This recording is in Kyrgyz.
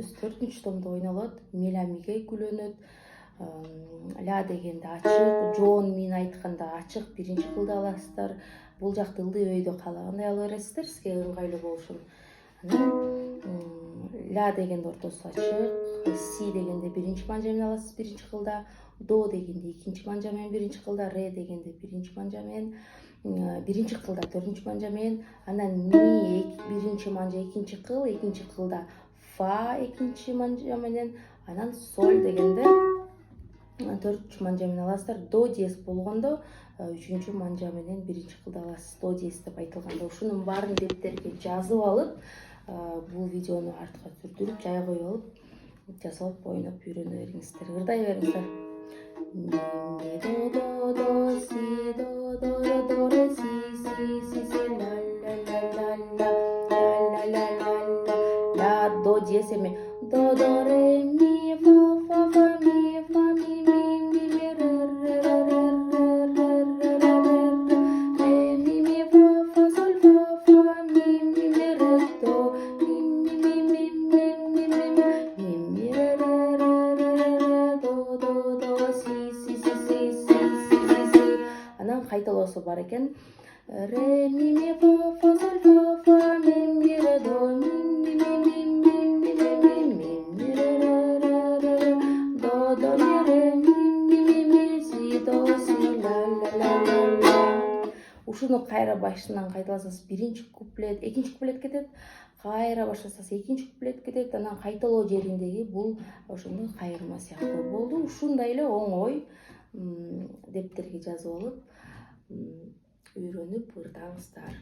өзү 4-ч томдо ойнолот. Меламиге күлөнөт. Ля дегенде ачык, Джон мен айтканда ачык биринчи кылды аласыздар. Бул жакта ылдый өйдө каалагандай ала бересиздер, сизге ыңгайлуу болушун. Анан ля дегенде ортосу ачык, си дегенде биринчи манжа менен аласыз биринчи кылда, до дегенде экинчи манжа менен биринчи кылда, ре дегенде биринчи манжа менен, биринчи кылда 4-ч манжа менен, анан ми биринчи манжа экинчи кылда, фа экинчи манжа менен, анан соль дегенде 4-ч манжа менен аласыздар. До диез болгондо 3-чү манжа менен биринчи кылда аласыз. До диез деп айтылганда ушунун баарын дептерге жазып алып, бул видеону артка сүрдүрүп жай коюп алып, жасап ойноп үйрөнө бериңиздер. Ырдай бериңиздер. Ми до си до ре си ла ла до диез эми до ре ми фа ми кайталоосу бар экен. Ре ми фа соль фа ми ре до ми до ми ре ми си до си ла. Ушуну кайра башынан кайталасаңыз биринчи куплет, экинчи куплет кетет. Кайра баштасаңыз экинчи куплет кетет. Анан кайталоо жериндеги бул ошондой кайырма сыяктуу болду. Ушундай эле оңой дептерге жазып алып үйрөнүп ырдаңыздар.